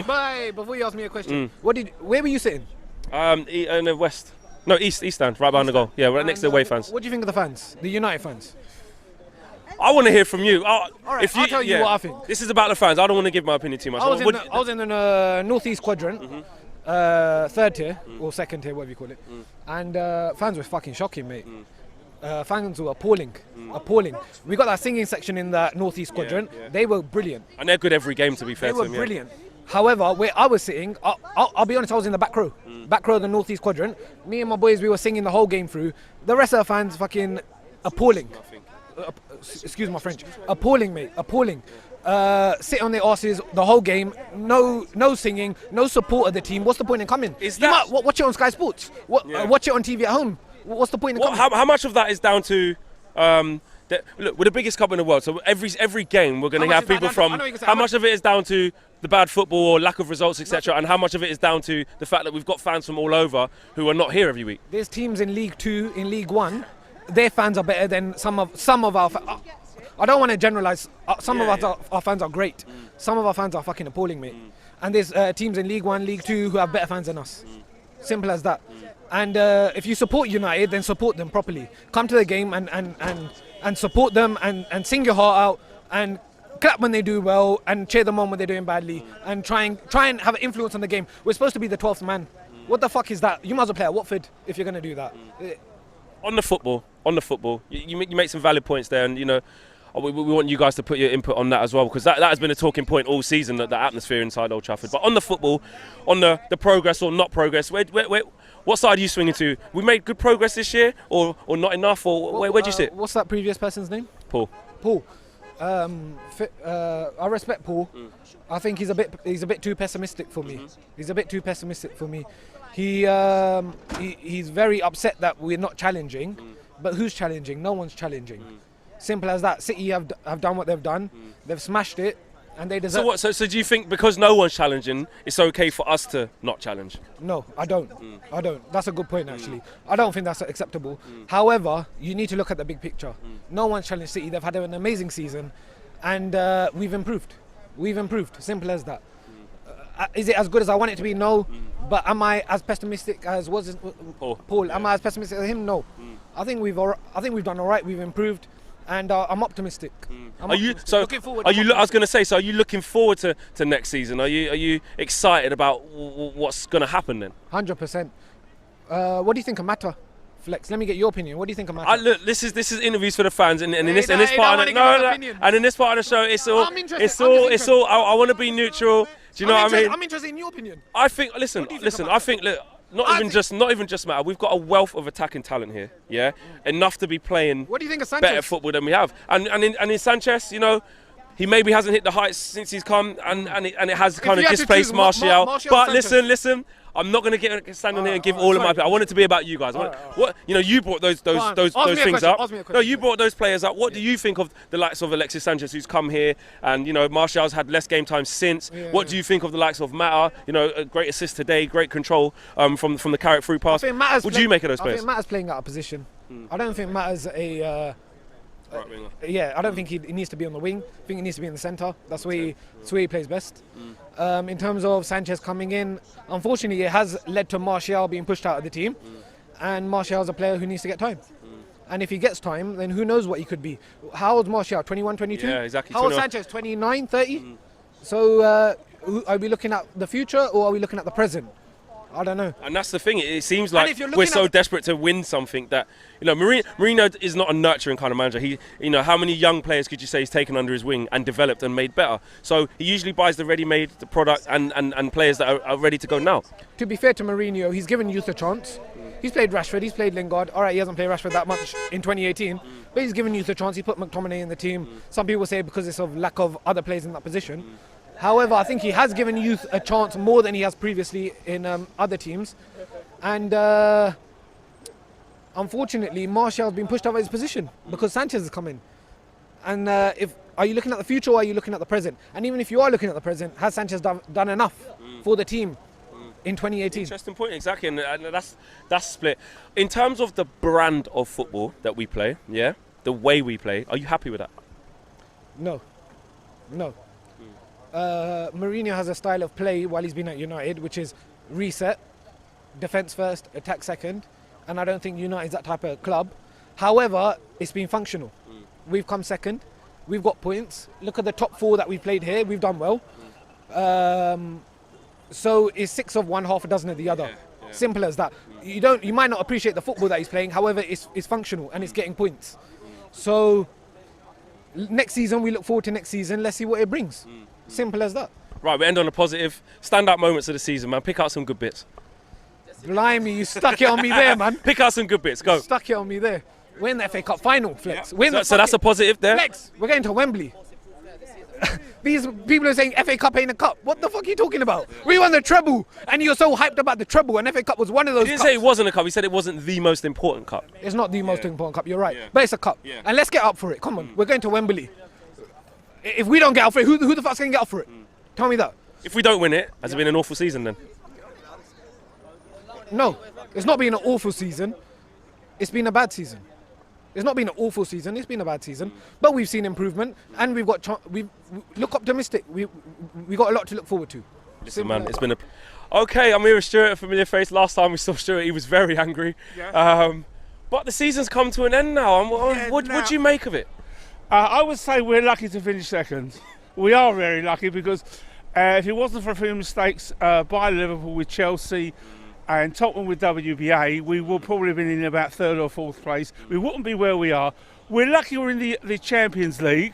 Bye. Before you ask me a question, where were you sitting? In the west. No, east stand, right behind the goal. Yeah, right next to the away fans. What do you think of the fans, the United fans? I want to hear from you. All right, I'll tell you what I think. This is about the fans. I don't want to give my opinion too much. I was in the northeast quadrant, third tier or second tier, whatever you call it, and fans were fucking shocking, mate. Fans were appalling. We got that singing section in the northeast quadrant. Yeah. They were brilliant. And they're good every game, to be fair. They were brilliant. However, where I was sitting, I'll be honest, I was in the back row. Back row of the northeast quadrant. Me and my boys, we were singing the whole game through. The rest of the fans, fucking appalling. Excuse my French. Appalling, mate. Appalling. Sit on their asses the whole game. No singing. No support of the team. What's the point in coming? You might watch it on Sky Sports. Watch it on TV at home. What's the point in coming? How much of that is down to? Look, we're the biggest club in the world, so every game we're going to have people from. How much of it is down to the bad football or lack of results, etc., and how much of it is down to the fact that we've got fans from all over who are not here every week? There's teams in League 2, in League 1. Their fans are better than some of our. I don't want to generalise. Some of our fans are great. Some of our fans are fucking appalling, mate. And there's teams in League 1, League 2 who have better fans than us. Simple as that. And if you support United, then support them properly. Come to the game and support them and sing your heart out and clap when they do well and cheer them on when they're doing badly and try and have an influence on the game. We're supposed to be the 12th man. What the fuck is that? You might as well play at Watford if you're going to do that. On the football, you make some valid points there, and you know we want you guys to put your input on that as well, because that has been a talking point all season, the atmosphere inside Old Trafford. But on the football, on the progress or not progress, what side are you swinging to? We made good progress this year, or not enough, or where do you sit? What's that previous person's name? Paul. I respect Paul. I think he's a bit too pessimistic for me. He's a bit too pessimistic for me. He's very upset that we're not challenging, but who's challenging? No one's challenging. Simple as that. City have done what they've done. They've smashed it, and they deserve. So do you think because no one's challenging, it's okay for us to not challenge? No, I don't. I don't. That's a good point, actually. I don't think that's acceptable. However, you need to look at the big picture. No one's challenged City. They've had an amazing season, and we've improved. Simple as that. Is it as good as I want it to be? No. But am I as pessimistic as Paul? Am I as pessimistic as him? No. I think we've done all right. We've improved, and I'm optimistic. Looking forward? I was going to say. So are you looking forward to next season? Are you excited about what's going to happen then? 100%. What do you think of Mata? Flex, let me get your opinion. What do you think of Mata? Look, this is interviews for the fans, and in this part of the show, it's all. I want to be neutral. Do you know what I mean? I'm interested in your opinion. I think. Listen. I think. Look, not even just Mata. We've got a wealth of attacking talent here. Yeah, enough to be playing. What do you think of Sanchez? Better football than we have. And in Sanchez, you know, he maybe hasn't hit the heights since he's come, and it has kind of displaced Martial. But listen. I'm not going to stand on here and give all of my. I want it to be I want you brought those things up. No, you brought those players up. What do you think of the likes of Alexis Sanchez, who's come here, and you know Martial's had less game time since? What do you think of the likes of Mata? You know, a great assist today, great control from the carrot through pass. What do you make of those players? I think Mata's playing out of position. I don't think Mata's a. Right winger. I don't think he needs to be on the wing. I think he needs to be in the centre. That's where he plays best. In terms of Sanchez coming in, unfortunately it has led to Martial being pushed out of the team, and Martial's a player who needs to get time. And if he gets time, then who knows what he could be. How old's Martial? 21, 22? Yeah, exactly. How old's Sanchez? 29, 30? So are we looking at the future or are we looking at the present? I don't know. And that's the thing. It seems like we're so desperate to win something that, you know, Mourinho is not a nurturing kind of manager. He, you know, how many young players could you say he's taken under his wing and developed and made better? So he usually buys the ready-made product and players that are ready to go now. To be fair to Mourinho, he's given youth a chance. He's played Rashford, he's played Lingard. All right, he hasn't played Rashford that much in 2018, but he's given youth a chance. He put McTominay in the team. Some people say because it's of lack of other players in that position. However, I think he has given youth a chance more than he has previously in other teams. And unfortunately, Martial's been pushed out of his position because Sanchez has come in. And are you looking at the future or are you looking at the present? And even if you are looking at the present, has Sanchez done enough for the team in 2018? Interesting point, exactly. And that's split. In terms of the brand of football that we play, the way we play, are you happy with that? No. Mourinho has a style of play while he's been at United, which is reset, defence first, attack second, and I don't think United's that type of club. However, it's been functional. We've come second, we've got points. Look at the top 4 that we played here, we've done well. So it's 6 of one, half a dozen of the other. Yeah. Simple as that. You might not appreciate the football that he's playing, however, it's functional and it's getting points. So next season, we look forward to next season. Let's see what it brings. Simple as that. Right, we end on a positive. Standout moments of the season, man. Pick out some good bits. Blimey, you stuck it on me there, man. Pick out some good bits. Go. Stuck it on me there. We're in the FA Cup final, Flex. Yeah. So that's a positive there. Flex, we're going to Wembley. These people are saying FA Cup ain't a cup. What the fuck are you talking about? We won the treble, and you're so hyped about the treble, and FA Cup was one of those. He didn't say it wasn't a cup. He said it wasn't the most important cup. It's not the most important cup. You're right, but it's a cup, and let's get up for it. Come on, we're going to Wembley. If we don't get up for it, who the fuck's going to get up for it? Tell me that. If we don't win it, has it been an awful season then? No, it's not been an awful season. It's been a bad season. It's not been an awful season. It's been a bad season, but we've seen improvement, and we look optimistic. We got a lot to look forward to. Listen, man, it's been a. Okay, I'm here with Stuart, a familiar face. Last time we saw Stuart, he was very angry. Yeah. But the season's come to an end now. What do you make of it? I would say we're lucky to finish second. We are very lucky because if it wasn't for a few mistakes by Liverpool with Chelsea and Tottenham with WBA, we would probably have been in about 3rd or 4th place. We wouldn't be where we are. We're lucky we're in the Champions League,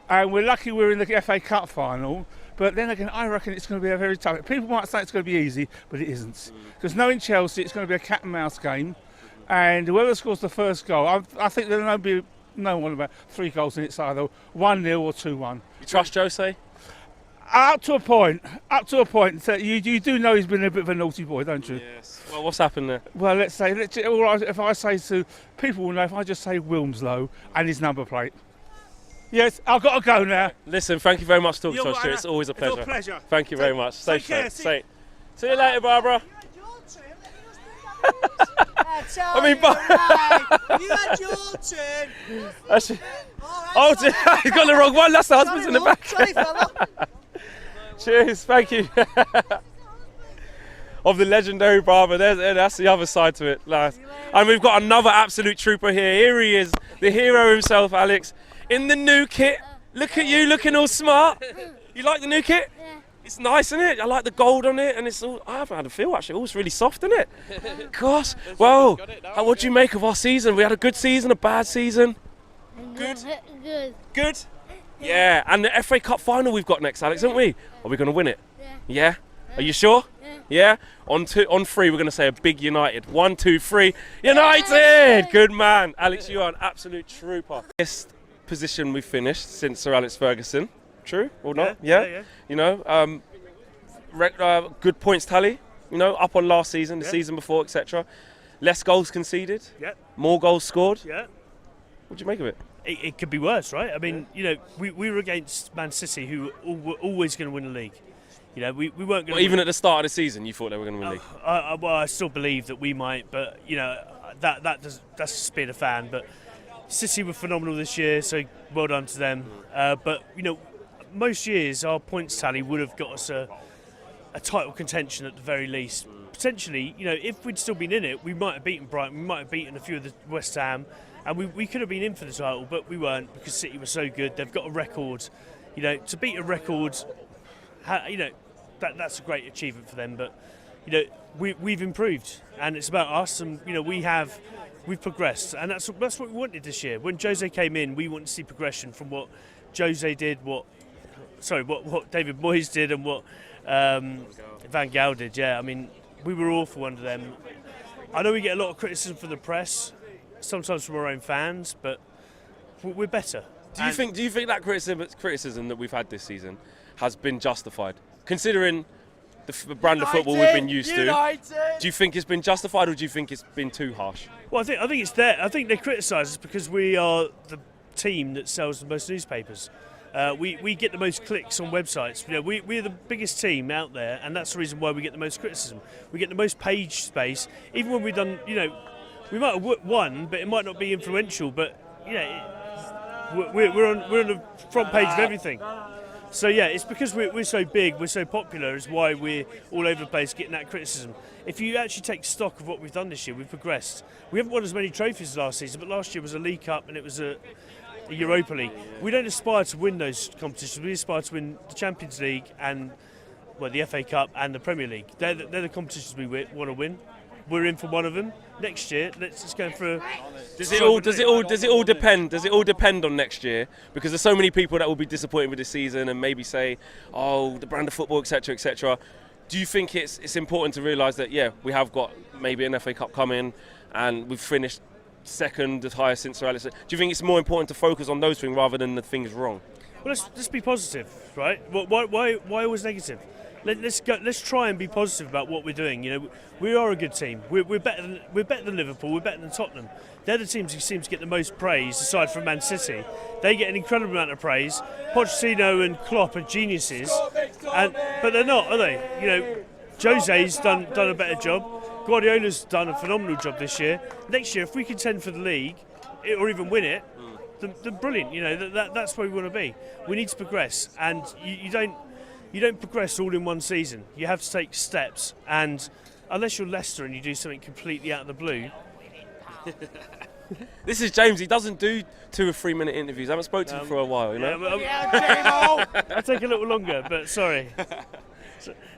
and we're lucky we're in the FA Cup final. But then again, I reckon it's going to be a very tough. People might say it's going to be easy, but it isn't. Because knowing Chelsea, it's going to be a cat and mouse game, and whoever scores the first goal, I think there'll be no one about 3 goals in it, so either 1-0 or 2-1. You trust Jose? Up to a point. So you do know he's been a bit of a naughty boy, don't you? Yes. Well, what's happened there? Well, let's say, if I say to people will know, if I just say Wilmslow and his number plate. Yes, I've got to go now. Listen, thank you very much for talking to us, Stuart. It's always a pleasure. It's a pleasure. Thank you very much. Stay safe. See you later, Barbara. I mean, you had your turn. Oh, he's got the wrong one. That's the husband's in the back. Sorry, fella. Cheers, thank you. Of the legendary Barbara, that's the other side to it. Nice. And we've got another absolute trooper here. Here he is, the hero himself, Alex, in the new kit. Look at you, looking all smart. You like the new kit? Yeah. It's nice, isn't it? I like the gold on it, and it's all. I haven't had a feel actually. Oh, it's really soft, isn't it? Gosh. Well, what do you make of our season? We had a good season, a bad season. Good. Good. Yeah. And the FA Cup final we've got next, Alex, aren't we? Are we going to win it? Yeah. Are you sure? Yeah. On 3, we're going to say a big United. 1, 2, 3. United. Good man, Alex. You are an absolute trooper. Best position we've finished since Sir Alex Ferguson. True or not? Yeah. You know, good points tally. You know, up on last season, the season before, etc. Less goals conceded. Yeah. More goals scored. Yeah. What do you make of it? It could be worse, right? I mean, you know, we were against Man City, who were always going to win the league. You know, we weren't going to. Even at the start of the season, you thought they were going to win the league. Well, I still believe that we might, but you know, that's just being a fan. But City were phenomenal this year, so well done to them. But you know, most years our points tally would have got us a title contention at the very least. Potentially, you know, if we'd still been in it, we might have beaten Brighton, we might have beaten a few of the West Ham, and we could have been in for the title, but we weren't because City were so good. They've got a record, you know, to beat a record, you know, that's a great achievement for them. But you know, we've improved, and it's about us, and you know, we've progressed, and that's what we wanted this year. When Jose came in, we wanted to see progression from what Jose did, what David Moyes did, and what Van Gaal did. Yeah, I mean, we were awful under them. I know we get a lot of criticism from the press, sometimes from our own fans, but we're better. Do you think that criticism that we've had this season has been justified, considering the brand of football we've been used to? Do you think it's been justified, or do you think it's been too harsh? Well, I think it's there. I think they criticise us because we are the team that sells the most newspapers. We get the most clicks on websites. You know, we're the biggest team out there, and that's the reason why we get the most criticism. We get the most page space, even when we've done. You know, we might have won, but it might not be influential. But you know, we're on the front page of everything. So yeah, it's because we're so big, we're so popular, is why we're all over the place getting that criticism. If you actually take stock of what we've done this year, we've progressed. We haven't won as many trophies as last season, but last year was a League Cup and it was a Europa League. We don't aspire to win those competitions. We aspire to win the Champions League and the FA Cup and the Premier League. They're the competitions we want to win. We're in for one of them. Next year, let's go for. Does it all depend on next year? Because there's so many people that will be disappointed with this season and maybe say, "Oh, the brand of football, etc., etc." Do you think it's important to realise that we have got maybe an FA Cup coming and we've finished second, the highest since Sir Alex? Do you think it's more important to focus on those things rather than the things wrong? Well, let's be positive, right? Why always negative? Let's try and be positive about what we're doing. You know, we are a good team. We're better than Liverpool. We're better than Tottenham. They're the teams who seem to get the most praise, aside from Man City. They get an incredible amount of praise. Pochettino and Klopp are geniuses, but they're not, are they? You know, Jose's done a better job. Guardiola's done a phenomenal job this year. Next year, if we contend for the league or even win it, then brilliant. You know, that's where we want to be. We need to progress, and you don't progress all in one season. You have to take steps, and unless you're Leicester and you do something completely out of the blue. This is James. He doesn't do 2 or 3 minute interviews. I haven't spoken to him for a while, you know. I'll take a little longer, but sorry.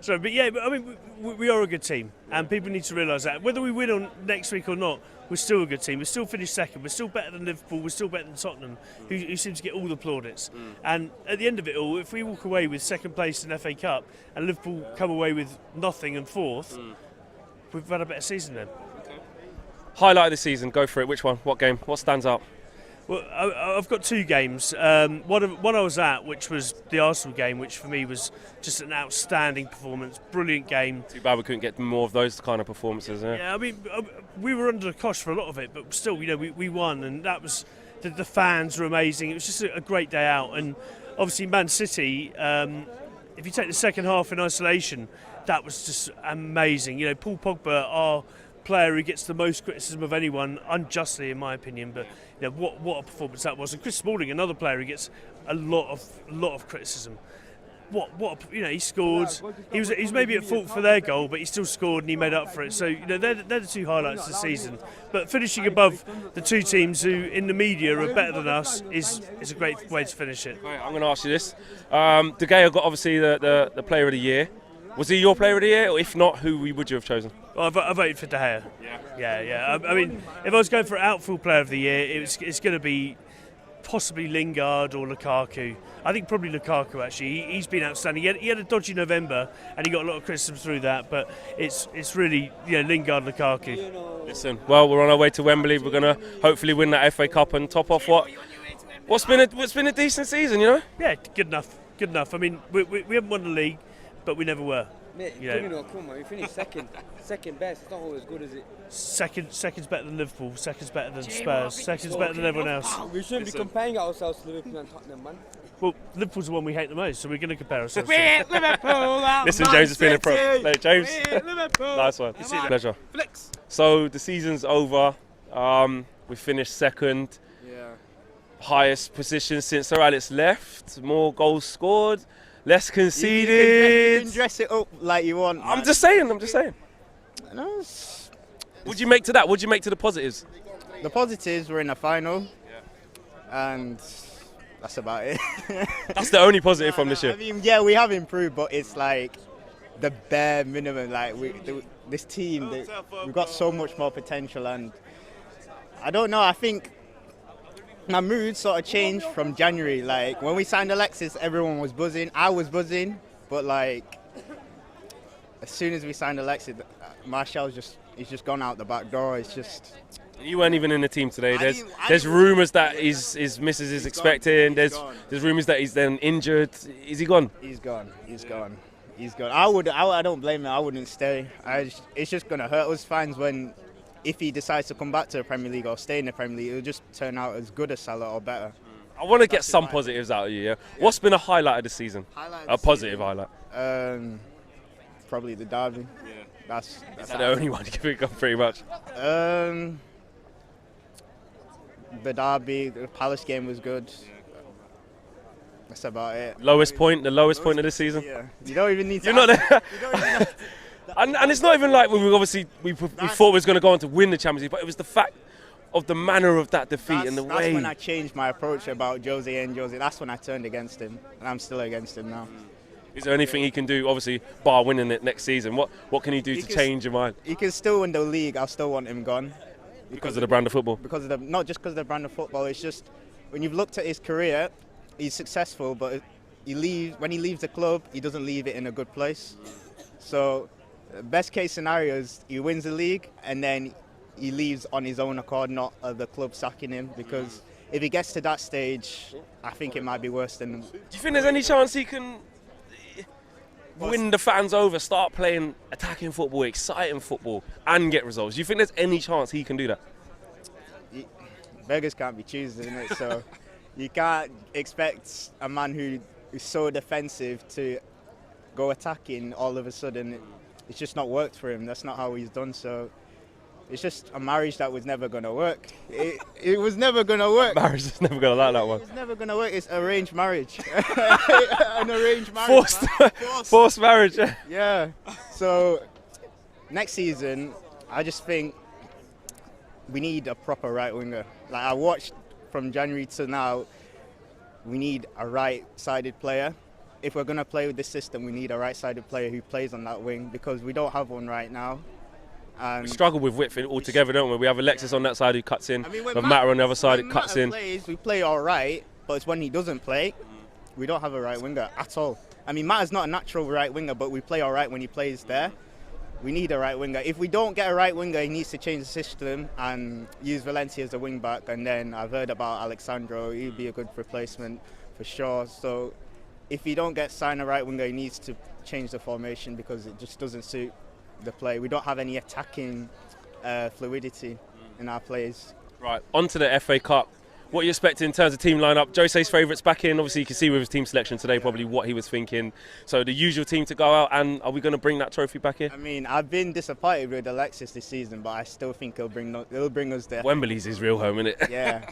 Sorry, but I mean, we are a good team, and people need to realise that. Whether we win on next week or not, we're still a good team. We're still finished second. We're still better than Liverpool. We're still better than Tottenham, who seems to get all the plaudits. And at the end of it all, if we walk away with second place in FA Cup and Liverpool come away with nothing and fourth, we've had a better season then. Highlight of the season, go for it. Which one? What game? What stands out? Well, I've got 2 games. One I was at, which was the Arsenal game, which for me was just an outstanding performance, brilliant game. Too bad we couldn't get more of those kind of performances. Yeah, I mean, we were under the cosh for a lot of it, but still, you know, we won, and that was the fans were amazing. It was just a great day out, and obviously Man City. If you take the second half in isolation, that was just amazing. You know, Paul Pogba, our player who gets the most criticism of anyone, unjustly in my opinion, but you know, what a performance that was. And Chris Smalling, another player who gets a lot of criticism. He scored. He was maybe at fault for their goal, but he still scored and he made up for it. So you know, they're the 2 highlights of the season. But finishing above the 2 teams who in the media are better than us is a great way to finish it. Right, I'm going to ask you this. De Gea got obviously the player of the year. Was he your player of the year, or if not, who would you have chosen? Well, I voted for De Gea. Yeah. I mean, if I was going for outfield player of the year, it's going to be possibly Lingard or Lukaku. I think probably Lukaku actually. He's been outstanding. He had a dodgy November and he got a lot of criticism through that. But it's really Lingard, Lukaku. Listen, well, we're on our way to Wembley. We're going to hopefully win that FA Cup and top off what's been a decent season, you know. Yeah, good enough. I mean, we haven't won the league, but we never were. Mate, come on, we finished second best. It's not always good, is it? Second's better than Liverpool. Second's better than Spurs. Second's better than everyone else. We shouldn't be comparing ourselves to Liverpool and Tottenham, man. Well, Liverpool's the one we hate the most, so we're going to compare ourselves. Listen, James, it's been a pro. No, James, nice one. It's a pleasure. Flex. So the season's over. We finished second. Yeah. Highest position since Sir Alex left. More goals scored. Less conceded. You can dress it up like you want. I'm just saying. No, What'd you make to that? What'd you make to the positives? the positives were in the final, and that's about it. That's the only positive from this year. I mean, yeah, we have improved, but it's like the bare minimum. Like this team, we've got so much more potential, and I don't know. I think my mood sort of changed from January. Like when we signed Alexis, everyone was buzzing. I was buzzing, but like as soon as we signed Alexis, Martial's just gone out the back door. It's just. You weren't even in the team today. There's rumours that his missus is expecting. There's rumours that he's then injured. Is he gone? He's gone. I don't blame him. I wouldn't stay. It's just gonna hurt us fans if he decides to come back to the Premier League or stay in the Premier League. It'll just turn out as good as Salah or better. I want to get some positives out of you. Yeah? What's been a highlight of the season? A positive highlight. Probably the derby. Yeah. That's the only one you can think of, pretty much. The derby, the Palace game was good. That's about it. The lowest point of the season. Yeah, you don't even need to. You're not there. You don't even have And it's not even like when we thought we was going to go on to win the Champions League, but it was the fact of the manner of that defeat and the way. That's when I changed my approach about Jose and Jose. That's when I turned against him, and I'm still against him now. Is there anything he can do, obviously, bar winning it next season? What can he do to change your mind? He can still win the league. I'll still want him gone. Because of the brand of football? Not just because of the brand of football. It's just when you've looked at his career, he's successful, but when he leaves the club, he doesn't leave it in a good place. So, best case scenario is he wins the league and then he leaves on his own accord, not the club sacking him. Because if he gets to that stage, I think it might be worse than. Do you think there's any chance he can win the fans over, start playing attacking football, exciting football, and get results? Do you think there's any chance he can do that? Beggars can't be choosers, isn't it? So you can't expect a man who is so defensive to go attacking all of a sudden. It's just not worked for him. That's not how he's done. So it's just a marriage that was never going to work. It was never going to work. Marriage is never going to like that one. It's never going to work. It's arranged marriage. An arranged marriage. Forced marriage. Yeah. So next season, I just think we need a proper right winger. Like I watched from January to now, we need a right-sided player. If we're going to play with this system, we need a right-sided player who plays on that wing because we don't have one right now. And we struggle with width altogether, don't we? We have Alexis on that side who cuts in. We have Matt on the other side who cuts in. We play all right, but it's when he doesn't play, we don't have a right winger at all. I mean, Matt is not a natural right winger, but we play all right when he plays there. We need a right winger. If we don't get a right winger, he needs to change the system and use Valencia as a wing back. And then I've heard about Alexandro. He'd be a good replacement for sure. So if he don't sign a right winger, he needs to change the formation because it just doesn't suit the play. We don't have any attacking fluidity in our plays. Right, on to the FA Cup. What are you expecting in terms of team lineup? Jose's favourites back in. Obviously, you can see with his team selection today probably what he was thinking. So the usual team to go out, and are we going to bring that trophy back here? I mean, I've been disappointed with Alexis this season, but I still think he'll bring us there. Wembley's his real home, isn't it? Yeah.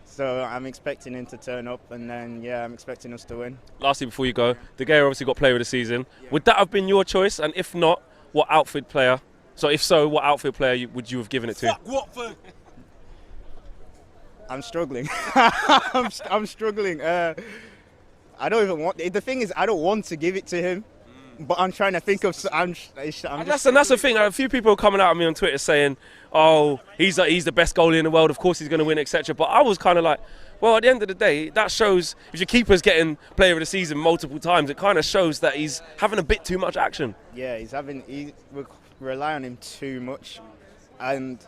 So I'm expecting him to turn up, and then I'm expecting us to win. Lastly, before you go, De Gea obviously got player of the season. Yeah. Would that have been your choice? And if not, what outfield player? So if so, what outfield player would you have given it to? Fuck Watford! I'm struggling. I'm struggling. I don't even want. The thing is, I don't want to give it to him, but I'm trying to think of. That's the thing. A few people are coming out at me on Twitter saying, "Oh, he's the best goalie in the world. Of course, he's going to win, etc." But I was kind of like, well, at the end of the day, that shows if your keeper's getting player of the season multiple times, it kind of shows that he's having a bit too much action. Yeah, we rely on him too much, and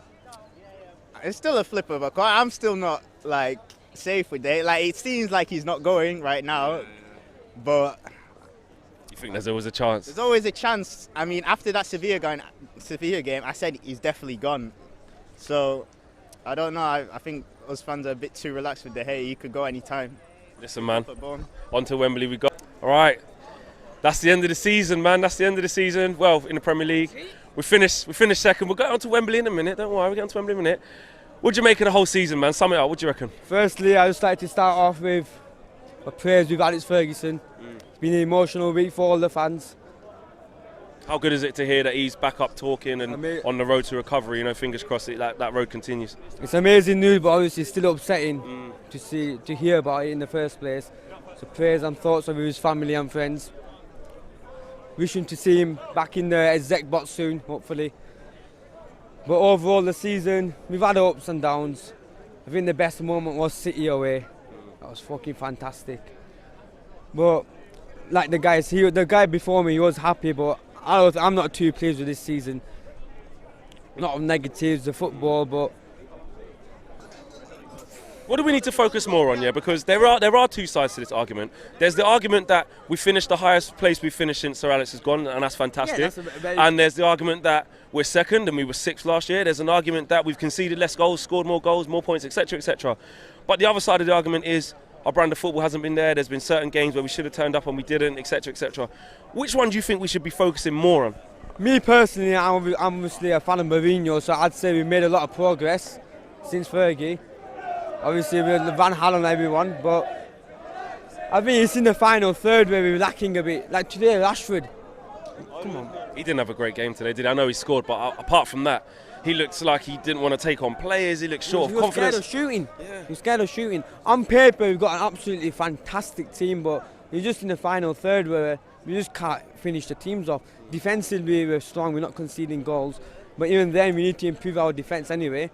it's still a flip of a coin. I'm still not like safe with it. Like it seems like he's not going right now, but you think there's always a chance? There's always a chance. I mean, after that Sevilla game, I said he's definitely gone. So I don't know. I think us fans are a bit too relaxed with he could go any time. Listen, man. On to Wembley we go. All right. That's the end of the season, man. That's the end of the season. Well, in the Premier League, we finished second. We'll go on to Wembley in a minute. Don't worry, we'll get on to Wembley in a minute. What do you make of the whole season, man? Sum it up. What do you reckon? Firstly, I just like to start off with my prayers with Alex Ferguson. It's been an emotional week for all the fans. How good is it to hear that he's back up talking and on the road to recovery? You know, fingers crossed that road continues. It's amazing news, but obviously it's still upsetting to hear about it in the first place. So prayers and thoughts of his family and friends. Wishing to see him back in the exec box soon, hopefully. But overall, the season, we've had ups and downs. I think the best moment was City away. That was fucking fantastic. But like the guy before me, he was happy, but I'm not too pleased with this season. A lot of negatives, the football, but what do we need to focus more on, because there are two sides to this argument. There's the argument that we finished the highest place we finished since Sir Alex has gone, and that's fantastic. And there's the argument that we're second and we were sixth last year. There's an argument that we've conceded less goals, scored more goals, more points, etc., etc. But the other side of the argument is our brand of football hasn't been there. There's been certain games where we should have turned up and we didn't, etc., etc. Which one do you think we should be focusing more on? Me personally, I'm obviously a fan of Mourinho, so I'd say we've made a lot of progress since Fergie. Obviously with Van Hal and everyone, but I think it's in the final third where we're lacking a bit. Like today, Rashford. Come on. He didn't have a great game today, did he? I know he scored, but apart from that, he looked like he didn't want to take on players. He looked short of confidence. He was scared of shooting. Yeah. He was scared of shooting. On paper, we've got an absolutely fantastic team, but we're just in the final third where we just can't finish the teams off. Defensively, we're strong. We're not conceding goals. But even then, we need to improve our defence anyway.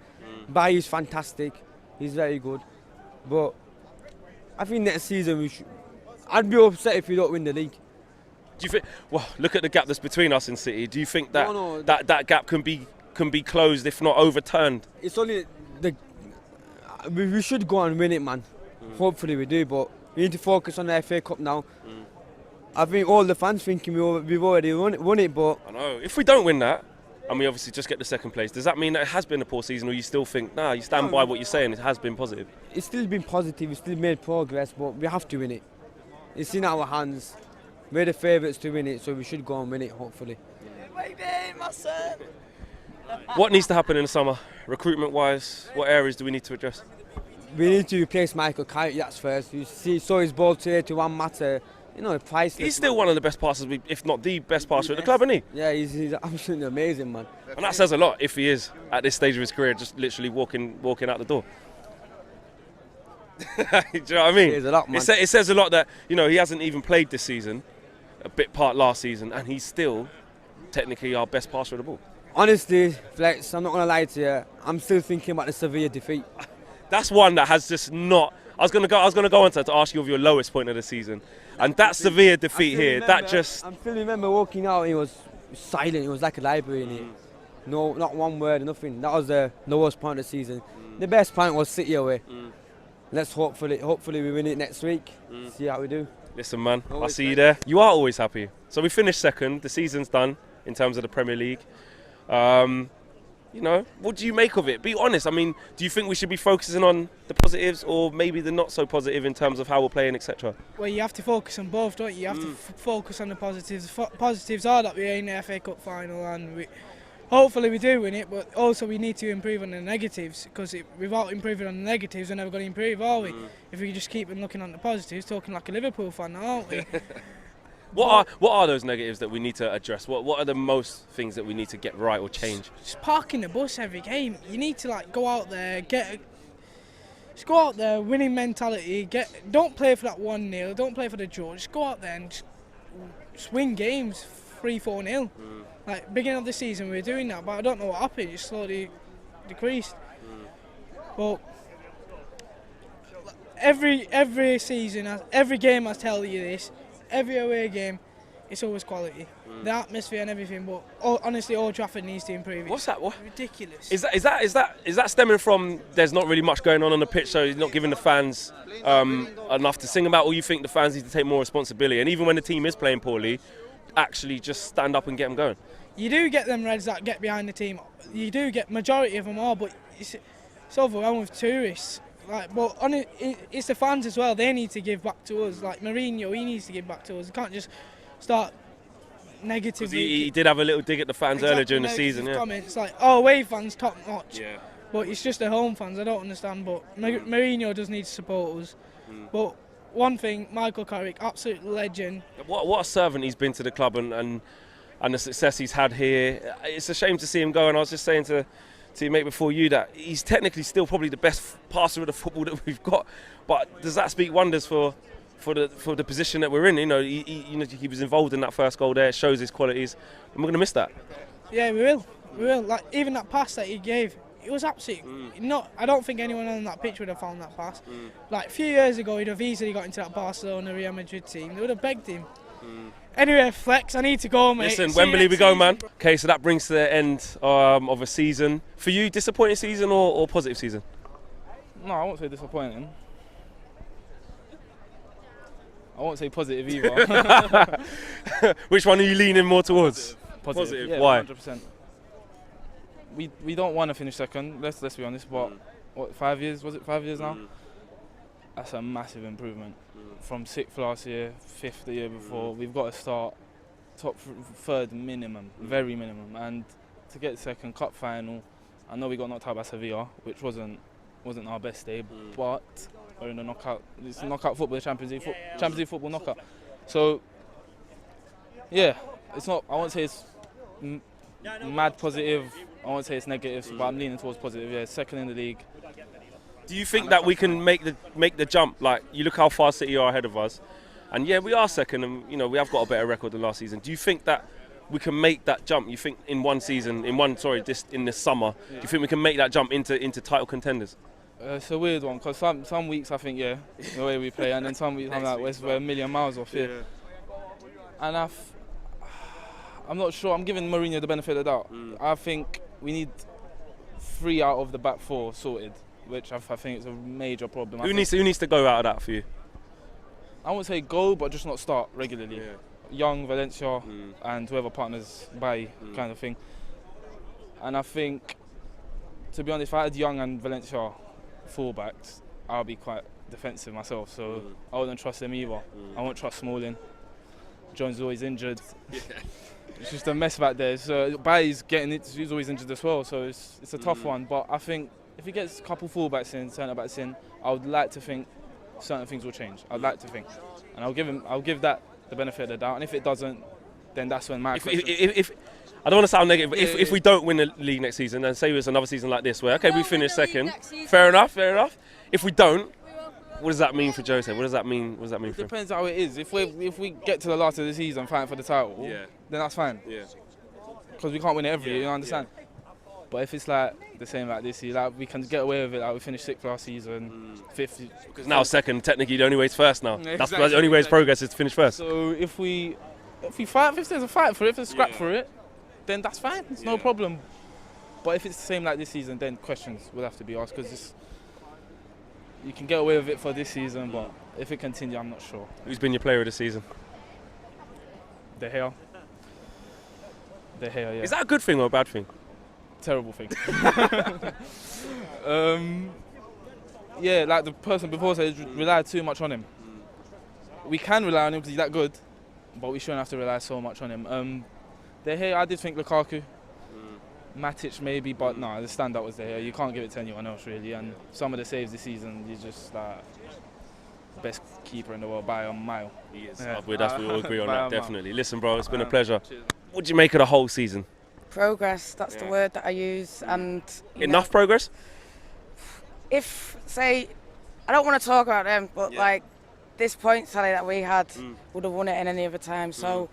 Bayou's fantastic. He's very good. But I think next season, I'd be upset if we don't win the league. Do you think? Well, look at the gap that's between us and City. Do you think that that gap can be closed, if not overturned? It's only we should go and win it, man. Hopefully we do, but we need to focus on the FA Cup now. I think all the fans thinking we've already won it, but I know if we don't win that, and we obviously just get the second place, does that mean that it has been a poor season, or you still think, you stand by what you're saying, it has been positive? It's still been positive. We still made progress, but we have to win it. It's in our hands. We're the favourites to win it, so we should go and win it, hopefully. What needs to happen in the summer, recruitment-wise? What areas do we need to address? We need to replace Michael Carrick, that's first. You saw his ball today to one matter. Priceless. He's still one of the best passers, if not the best passer at the club, isn't he? Yeah, he's absolutely amazing, man. And that says a lot if he is, at this stage of his career, just literally walking out the door. Do you know what I mean? It says a lot, man. It says a lot that, he hasn't even played this season, a bit part last season, and he's still technically our best passer of the ball. Honestly, Flex, I'm not going to lie to you, I'm still thinking about the Sevilla defeat. That's one that has just not... I was going to go on to ask you of your lowest point of the season. And that Sevilla defeat here, I still remember walking out, it was silent, it was like a library in here. No, not one word, nothing. That was the lowest point of the season. The best point was City away. Let's hopefully we win it next week. See how we do. Listen, man, I'll see you there. You are always happy. So we finished second. The season's done in terms of the Premier League. What do you make of it? Be honest. I mean, do you think we should be focusing on the positives or maybe the not so positive in terms of how we're playing, etc.? Well, you have to focus on both, don't you? You have to focus on the positives. Positives are that we're in the FA Cup final and hopefully we do win it, but also we need to improve on the negatives, because without improving on the negatives, we're never going to improve, are we? If we just keep on looking on the positives, talking like a Liverpool fan, aren't we? What are those negatives that we need to address? What are the most things that we need to get right or change? Just parking the bus every game. You need to go out there, just go out there, winning mentality. Don't play for that 1-0. Don't play for the draw. Just go out there and just win games 3-4-0. Beginning of the season we were doing that, but I don't know what happened. It slowly decreased. But every season, every game, I tell you this. Every away game, it's always quality. The atmosphere and everything, but honestly, Old Trafford needs to improve. What's that? What? Ridiculous. Is that stemming from there's not really much going on the pitch, so he's not giving the fans enough to sing about, or you think the fans need to take more responsibility? And even when the team is playing poorly, actually just stand up and get them going? You do get them Reds that get behind the team. You do get, majority of them are, but it's overwhelmed with tourists. But it's the fans as well. They need to give back to us. Like Mourinho, he needs to give back to us. He can't just start negatively. He did have a little dig at the fans earlier during the season. Yeah. Comments away fans top notch. Yeah. But it's just the home fans. I don't understand. But Mourinho does need to support us. But one thing, Michael Carrick, absolute legend. What a servant he's been to the club and the success he's had here. It's a shame to see him go. And I was just saying to your mate before you that he's technically still probably the best passer of the football that we've got, but does that speak wonders for the position that we're in? He was involved in that first goal there. It shows his qualities, and we're going to miss that. Yeah, we will. Even that pass that he gave, it was absolutely not. I don't think anyone on that pitch would have found that pass. A few years ago, he'd have easily got into that Barcelona, Real Madrid team. They would have begged him. Anyway, Flex, I need to go, mate. Listen, Wembley we go, man. Okay, so that brings to the end of a season. For you, disappointing season or positive season? No, I won't say disappointing. I won't say positive either. Which one are you leaning more towards? Positive. Yeah, why? 100%. We don't want to finish second. Let's be honest. But what, 5 years? Was it 5 years now? That's a massive improvement. From 6th last year, 5th the year before. We've got to start top third minimum, very minimum. And to get second, cup final. I know we got knocked out by Sevilla, which wasn't our best day, but or in the knockout. It's knockout football, the Champions League, Champions League football knockout. So, yeah, it's not. I won't say it's mad positive. I won't say it's negative, but I'm leaning towards positive. Yeah, second in the league. Do you think that we can make the jump? Like, you look how far City are ahead of us, and yeah, we are second, and you know we have got a better record than last season. Do you think that we can make that jump? You think in this summer, do you think we can make that jump into title contenders? It's a weird one because some weeks I think the way we play, and then some weeks I'm like we're a million miles off here. And I'm not sure. I'm giving Mourinho the benefit of the doubt. I think we need 3 out of the back 4 sorted, which I think is a major problem. Who needs to go out of that for you? I won't say go, but just not start regularly. Yeah. Young, Valencia, and whoever partners by kind of thing. And I think, to be honest, if I had Young and Valencia fullbacks, I'll be quite defensive myself. So I wouldn't trust them either. I won't trust Smalling. Jones is always injured. It's just a mess back there. So Bailly's he's always injured as well. So it's a tough one. But I think if he gets a couple fullbacks in, centre backs in, I would like to think certain things will change. I'd like to think, and I'll give that the benefit of the doubt. And if it doesn't, then that's when my if I don't want to sound negative, but if we don't win the league next season, and say it's another season like this where we finish second, fair enough. If we don't, what does that mean for Jose? What does that mean? What does that mean for him? Depends how it is. If we get to the last of the season fighting for the title, then that's fine. Yeah. Because we can't win it every year, you understand? Yeah. But if it's like the same like this year, like we can get away with it. Like we finished 6th last season, 5th. Because now second, technically the only way is first now. Exactly. That's the only way is progress is to finish first. So if we fight, if there's a fight for it, if there's a scrap for it, then that's fine. It's no problem. But if it's the same like this season, then questions will have to be asked because you can get away with it for this season, but if it continues, I'm not sure. Who's been your player of the season? De Gea, yeah. Is that a good thing or a bad thing? Terrible thing. Yeah, like the person before said, rely too much on him. We can rely on him because he's that good, but we shouldn't have to rely so much on him. De Gea, I did think Lukaku. Matic maybe, but no, the standout was there. You can't give it to anyone else really. And some of the saves this season, he's just like the best keeper in the world by a mile. He is. Yeah. We all agree on that, definitely. Listen, bro, it's been a pleasure. Cheers. What do you make of the whole season? Progress. That's the word that I use. And enough progress. If I don't want to talk about them, but like this point tally that we had would have won it in any other time. So.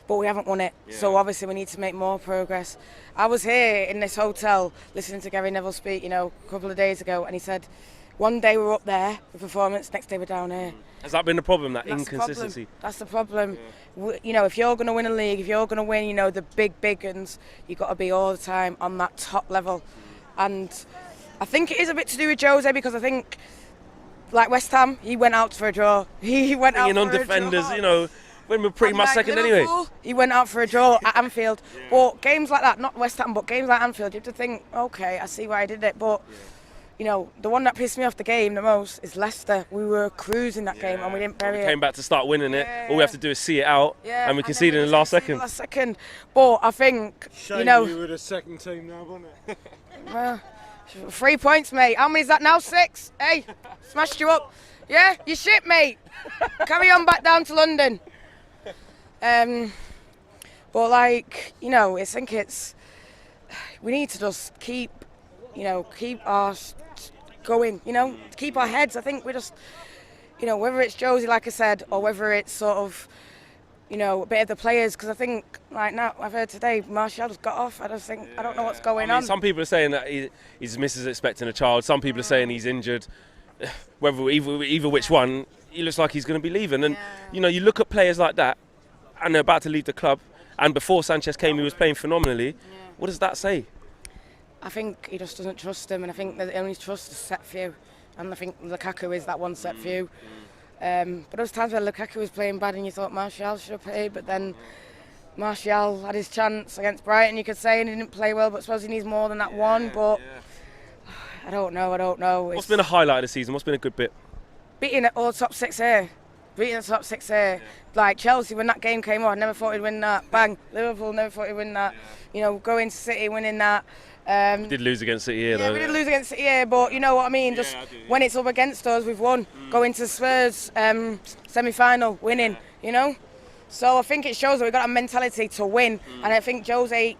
But we haven't won it, so obviously we need to make more progress. I was here in this hotel listening to Gary Neville speak, a couple of days ago, and he said, one day we're up there with performance, next day we're down here. Has that been the problem, that inconsistency? That's the problem. If you're going to win a league, if you're going to win, the big guns, you've got to be all the time on that top level. And I think it is a bit to do with Jose, because I think, like West Ham, he went out for a draw. He went out for a draw. Defenders, when we're pretty much second anyway. He went out for a draw at Anfield. But games like that, not West Ham, but games like Anfield, you have to think, okay, I see why I did it. But, the one that pissed me off the game the most is Leicester. We were cruising that game and we didn't bury it. We came back to start winning it. All we have to do is see it out and we conceded in the last second. But I think, Shame we were the second team now, wasn't it? Well, 3 points, mate. How many is that now? 6? Hey, smashed you up. Yeah, you shit, mate. Carry on back down to London. But I think we need to just keep our going, keep our heads. I think we just, whether it's Josie, like I said, or whether it's sort of, a bit of the players, because I think, like now, I've heard today, Martial's got off. I just think, I don't know what's going on. Some people are saying that his missus is expecting a child. Some people are saying he's injured. Whether either which one, he looks like he's going to be leaving. And, you look at players like that, and they're about to leave the club, and before Sanchez came he was playing phenomenally. What does that say? I think he just doesn't trust him, and I think that he only trusts a set few, and I think Lukaku is that one set few. But there was times where Lukaku was playing bad and you thought Martial should have played, but then Martial had his chance against Brighton, you could say, and he didn't play well, but I suppose he needs more than that one. But I don't know. What's been a highlight of the season? What's been a good bit? Beating all top 6 here. beating the top 6 here. Like Chelsea, when that game came on, I never thought we'd win that. Bang, Liverpool, never thought we'd win that. You know, going to City, winning that. We did lose against City here, though. We did lose against City here, but you know what I mean. Just when it's up against us, we've won. Going to Spurs semi-final, winning. You know, so I think it shows that we've got a mentality to win, and I think Jose.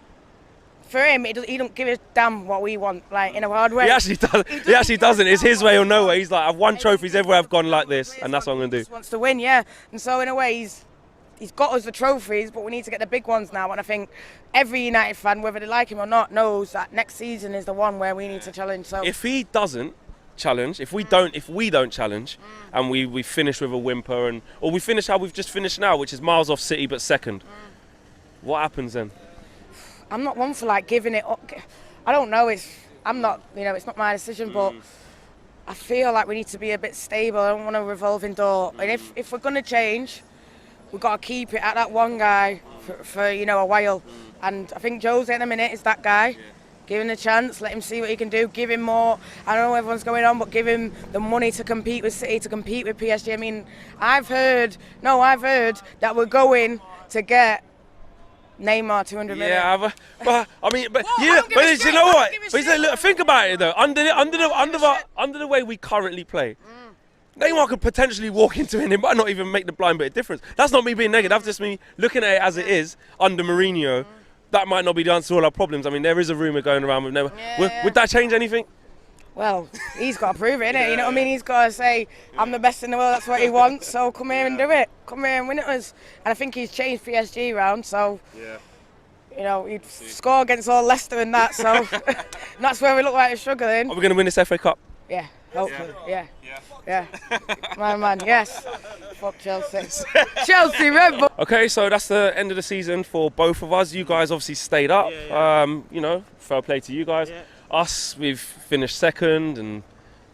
For him, he don't give a damn what we want, like in a hard way. He actually does. He actually doesn't. It's his way or no way. He's like, I've won trophies everywhere I've gone like this, and that's what I'm going to do. He just wants to win, yeah. And so in a way, he's got us the trophies, but we need to get the big ones now. And I think every United fan, whether they like him or not, knows that next season is the one where we need to challenge. So if he doesn't challenge, if we don't challenge, and we finish with a whimper, or we finish how we've just finished now, which is miles off City but second, what happens then? I'm not one for like giving it up. I don't know. It's not my decision, but I feel like we need to be a bit stable. I don't want a revolving door. And if we're going to change, we've got to keep it at that one guy for a while. And I think Jose in a minute is that guy. Give him a chance, let him see what he can do, give him more. I don't know everyone's going on, but give him the money to compete with City, to compete with PSG. I mean, I've heard that we're going to get Neymar 200 million. Yeah, but you know what? But look, think about it though. Under the way we currently play, Neymar could potentially walk into it and it might not even make the blind bit of difference. That's not me being negative. That's just me looking at it as it is under Mourinho. That might not be the answer to all our problems. I mean, there is a rumour going around with Neymar. Would that change anything? Well, he's got to prove it, innit? You know what I mean? He's got to say, I'm the best in the world, that's what he wants, so come here and do it. Come here and win it us. And I think he's changed PSG round, so, you know, he'd score against all Leicester and that, so that's where we look like we're struggling. Are we going to win this FA Cup? Yeah, hopefully, yeah. My man, yes. Fuck Chelsea. Chelsea, Red Bull. Okay, so that's the end of the season for both of us. You guys obviously stayed up. You know, fair play to you guys. Us, we've finished second, and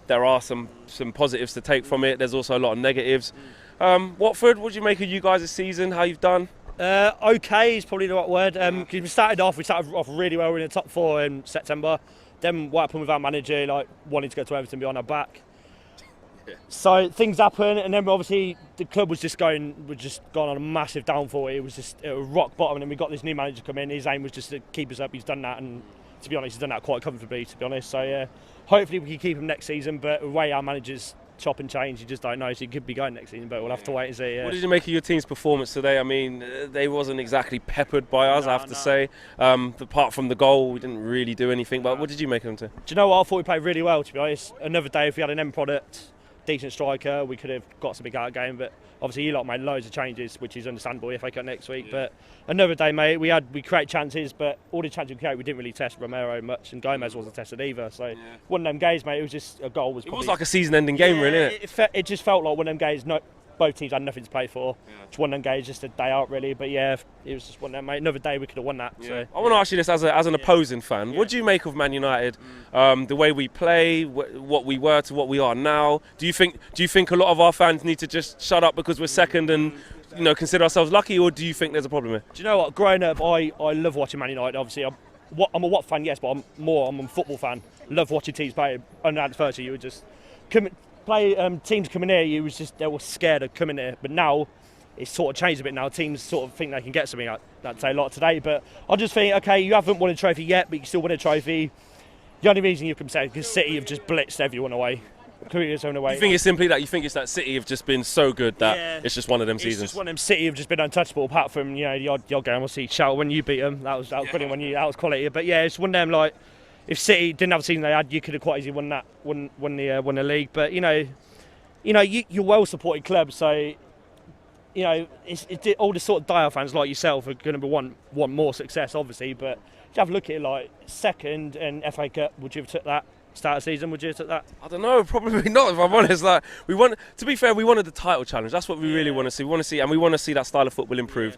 there are some positives to take from it. There's also a lot of negatives. Watford, what do you make of you guys this season? How you've done? Okay is probably the right word. Cause we started off really well. We were in the top 4 in September. Then what happened with our manager, like wanting to go to Everton behind our back. So things happen, and then obviously the club was just gone on a massive downfall. It was rock bottom, and then we got this new manager come in. His aim was just to keep us up. He's done that, and to be honest, he's done that quite comfortably. To be honest, so yeah, hopefully we can keep him next season. But the way our managers chop and change, you just don't know. So he could be going next season, but we'll have to wait and see. What did you make of your team's performance today? I mean, they wasn't exactly peppered by us, I have to say. Apart from the goal, we didn't really do anything. But what did you make of them today? Do you know what? I thought we played really well. To be honest, another day if we had an end product, decent striker, we could have got something out of the game, but obviously you lot made loads of changes, which is understandable if I got next week. But another day, mate, we create chances, but all the chances we create, we didn't really test Romero much, and Gomez wasn't tested either. So one of them games, mate, it was just a goal. It was like a season-ending game, really, isn't it? It just felt like one of them games. Both teams had nothing to play for. It's one of them games, just a day out, really. But yeah, it was just one of them, mate. Another day we could have won that. So. I want to ask you this as an opposing fan. What do you make of Man United? The way we play, what we were to what we are now. Do you think a lot of our fans need to just shut up because we're second and consider ourselves lucky, or do you think there's a problem here? Do you know what? Growing up, I love watching Man United. Obviously, I'm a Watford fan, yes, but I'm a football fan. Love watching teams play. Under at first, you would just teams coming here, they were scared of coming here. But now it's sort of changed a bit. Now teams sort of think they can get something. I'd say a lot today. But I just think, okay, you haven't won a trophy yet, but you still win a trophy. The only reason you can say is because City have just blitzed everyone away. You think it's simply that? You think it's that City have just been so good that it's just one of them seasons? It's just one of them. City have just been untouchable, apart from the odd game. We'll see. Shout when you beat them. That was brilliant. That was quality. But yeah, it's one of them like. If City didn't have a season they had, you could have quite easily won the league. But you're well supported club, so all the sort of diehard fans like yourself are going to want more success, obviously. But you have a look at it like second and FA Cup. Would you have took that? Start of season, would you have took that? I don't know, probably not. If I'm honest, to be fair, we wanted the title challenge. That's what we really want to see. We want to see that style of football improve.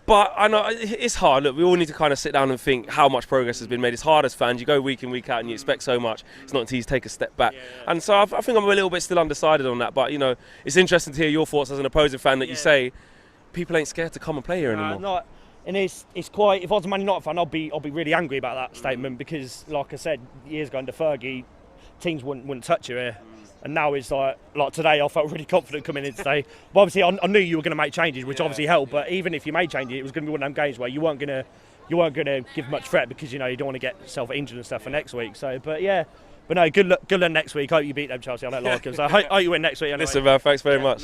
But I know it's hard. Look, we all need to kind of sit down and think how much progress has been made. It's hard as fans. You go week in, week out, and you expect so much. It's not until you take a step back. And so I think I'm a little bit still undecided on that. But it's interesting to hear your thoughts as an opposing fan that you say people ain't scared to come and play here anymore. No, and it's quite. If I was a Man United fan, I'll be really angry about that statement because, like I said years ago under Fergie, teams wouldn't touch you here. And now it's like today I felt really confident coming in today. But obviously I knew you were going to make changes, which obviously helped. But even if you made changes, it was going to be one of them games where you weren't going to give much threat because you don't want to get yourself injured and stuff for next week. So, but no, good luck next week. Hope you beat them, Chelsea. I don't like them. So I hope you win next week. Anyway. Listen, man, thanks very much.